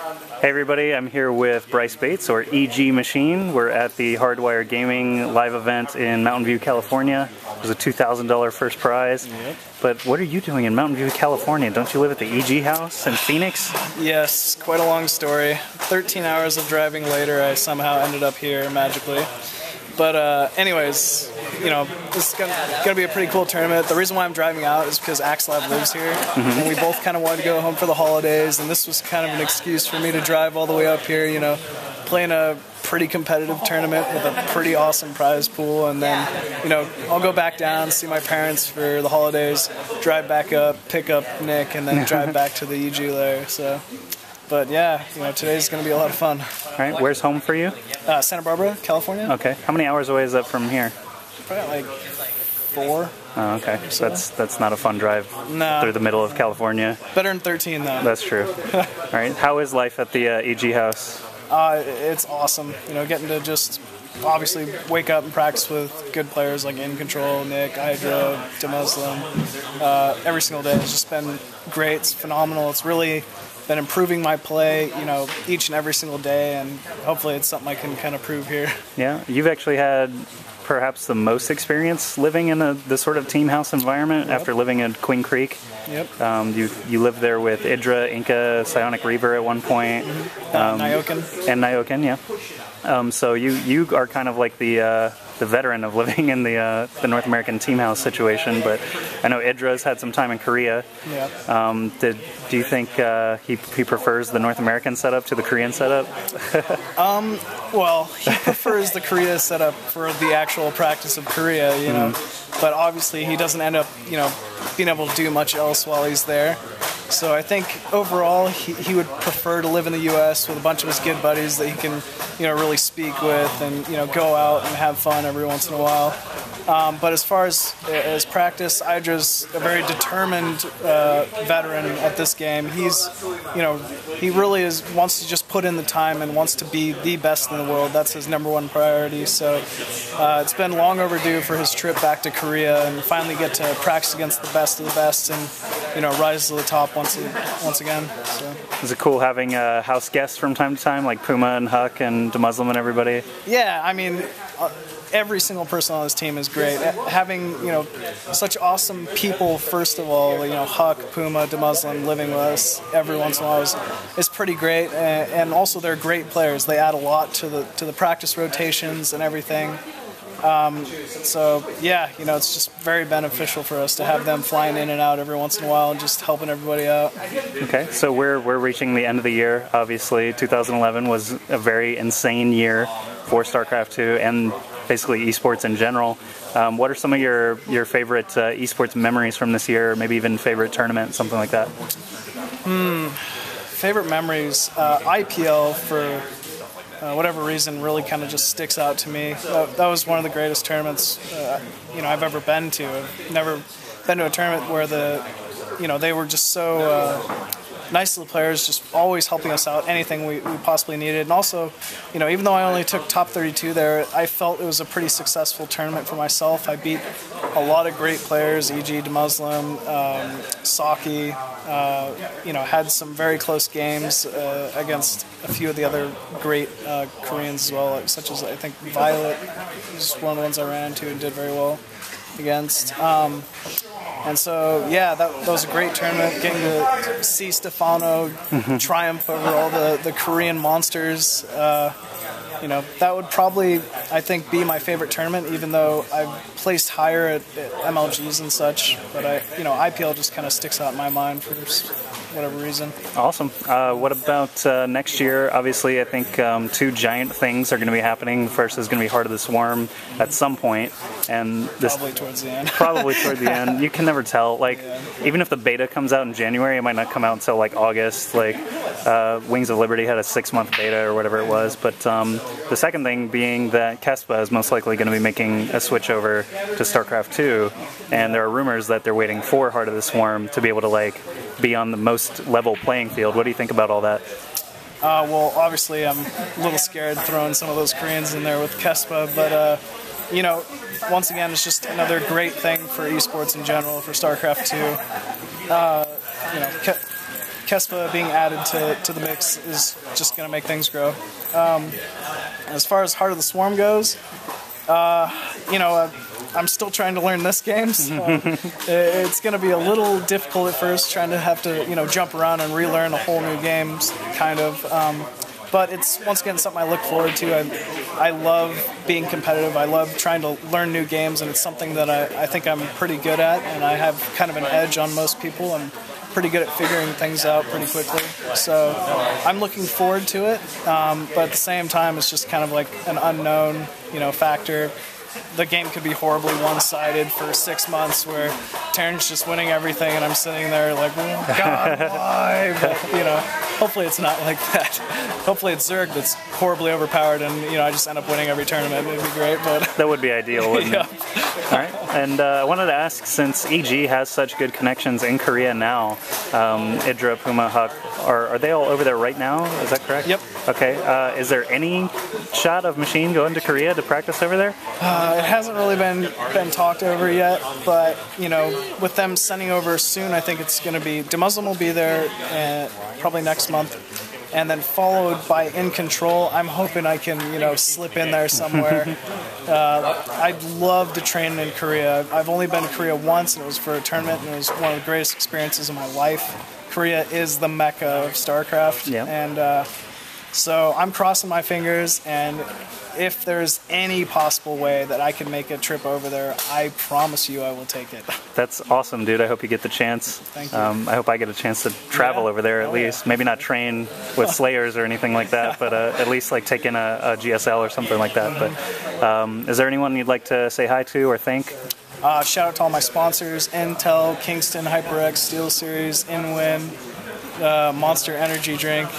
Hey everybody, I'm here with Bryce Bates, or EG.Machine. We're at the Hardwire Gaming live event in Mountain View, California. It was a $2,000 first prize. Yep. But what are you doing in Mountain View, California? Don't you live at the EG house in Phoenix? Yes, quite a long story. 13 hours of driving later, I somehow ended up here magically. But anyways, you know, this is gonna be a pretty cool tournament. The reason why I'm driving out is because Axelab lives here, and we both kind of wanted to go home for the holidays, and this was kind of an excuse for me to drive all the way up here, you know, playing a pretty competitive tournament with a pretty awesome prize pool, and then, you know, I'll go back down, see my parents for the holidays, drive back up, pick up Nick, and then drive back to the EG layer, so... But yeah, you know, today's going to be a lot of fun. All right, where's home for you? Santa Barbara, California. Okay. How many hours away is that from here? Probably like 4. Oh, okay. So that's not a fun drive through the middle of California. Better than 13, though. That's true. All right. How is life at the EG house? It's awesome. You know, getting to just obviously wake up and practice with good players like In Control, Nick, Hydro, DeMuslim. Every single day has just been great. It's phenomenal. It's really been improving my play, you know, each and every single day, and hopefully it's something I can kind of prove here. Yeah, you've actually had perhaps the most experience living in this sort of team house environment after living at Queen Creek. Yep. You lived there with Idra, Inca, Psionic Reaver at one point. Nyoken. And Nyoken, yeah. So you are kind of like the veteran of living in the North American team house situation, but I know Idra's had some time in Korea. Yeah. Do you think he prefers the North American setup to the Korean setup? Well, he prefers the Korea setup for the actual practice of Korea, you know, but obviously he doesn't end up, you know, being able to do much else while he's there. So I think overall he would prefer to live in the U.S. with a bunch of his good buddies that he can, you know, really speak with and, you know, go out and have fun every once in a while. But as far as practice, Idra's a very determined veteran at this game. He's, you know, he really wants to just put in the time and wants to be the best in the world. That's his #1 priority. So it's been long overdue for his trip back to Korea and finally get to practice against the best of the best and, you know, rise to the top once again. So. Is it cool having house guests from time to time, like Puma and Huck and DeMuslim and everybody? Yeah, I mean, every single person on this team is great. Having, you know, such awesome people, first of all, you know, Huck, Puma, DeMuslim living with us every once in a while is pretty great. And also they're great players. They add a lot to the practice rotations and everything. So yeah, you know, it's just very beneficial for us to have them flying in and out every once in a while and just helping everybody out. Okay, so we're reaching the end of the year. Obviously, 2011 was a very insane year for StarCraft 2 and basically esports in general. What are some of your favorite esports memories from this year? Maybe even favorite tournament, something like that. Favorite memories, IPL for whatever reason really kind of just sticks out to me. That was one of the greatest tournaments you know, I've ever been to. I've never been to a tournament where they were just so nice to the players, just always helping us out, anything we possibly needed. And also, you know, even though I only took top 32 there, I felt it was a pretty successful tournament for myself. I beat a lot of great players, E.G., DeMuslim, Saki, you know, had some very close games against a few of the other great Koreans as well, such as, I think, Violet was one of the ones I ran into and did very well against. And so, yeah, that was a great tournament, getting to see Stefano triumph over all the Korean monsters. You know, that would probably, I think, be my favorite tournament, even though I've placed higher at MLGs and such. But you know, IPL just kind of sticks out in my mind for whatever reason. Awesome. What about next year? Obviously, I think 2 giant things are going to be happening. First is going to be Heart of the Swarm at some point, and this probably towards the end. Probably toward the end. You can never tell. Like, even if the beta comes out in January, it might not come out until like August. Like, Wings of Liberty had a 6-month beta or whatever it was. But the second thing being that Kespa is most likely going to be making a switch over to StarCraft 2, and there are rumors that they're waiting for Heart of the Swarm to be able to like be on the most level playing field. What do you think about all that? Well, obviously I'm a little scared throwing some of those Koreans in there with Kespa, but you know, once again, it's just another great thing for esports in general, for StarCraft 2. You know, Kespa being added to the mix is just going to make things grow. As far as Heart of the Swarm goes, I'm still trying to learn this game, so it's going to be a little difficult at first, trying to have to, jump around and relearn a whole new game, kind of. But it's, once again, something I look forward to. I love being competitive. I love trying to learn new games, and it's something that I think I'm pretty good at, and I have kind of an edge on most people. I'm pretty good at figuring things out pretty quickly. So I'm looking forward to it, but at the same time, it's just kind of like an unknown, factor. The game could be horribly one-sided for 6 months where Terran's just winning everything and I'm sitting there like, oh God, why? But, hopefully it's not like that. Hopefully it's Zerg that's horribly overpowered and, I just end up winning every tournament. It'd be great, but... That would be ideal, wouldn't yeah. it? All right. And I wanted to ask, since EG has such good connections in Korea now, Idra, Puma, Huck, are they all over there right now? Is that correct? Yep. Okay. Is there any shot of Machine going to Korea to practice over there? It hasn't really been talked over yet, but with them sending over soon, I think it's going to be DeMuslim will be there probably next month, and then followed by In Control. I'm hoping I can slip in there somewhere. I'd love to train in Korea. I've only been to Korea once, and it was for a tournament, and it was one of the greatest experiences of my life. Korea is the mecca of StarCraft, and so I'm crossing my fingers, and if there's any possible way that I can make a trip over there, I promise you I will take it. That's awesome, dude. I hope you get the chance. Thank you. I hope I get a chance to travel over there at least. Maybe not train with Slayers or anything like that, but at least like take in a GSL or something like that. But is there anyone you'd like to say hi to or thank? Shout out to all my sponsors, Intel, Kingston, HyperX, Steel Series, InWin, Monster Energy Drink,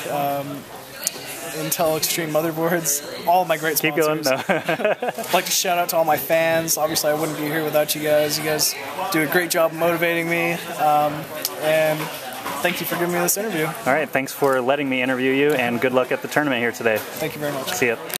Intel Extreme Motherboards, all of my great sponsors. Keep going. No. I'd like to shout out to all my fans. Obviously, I wouldn't be here without you guys. You guys do a great job motivating me, and thank you for giving me this interview. All right, thanks for letting me interview you, and good luck at the tournament here today. Thank you very much. See ya.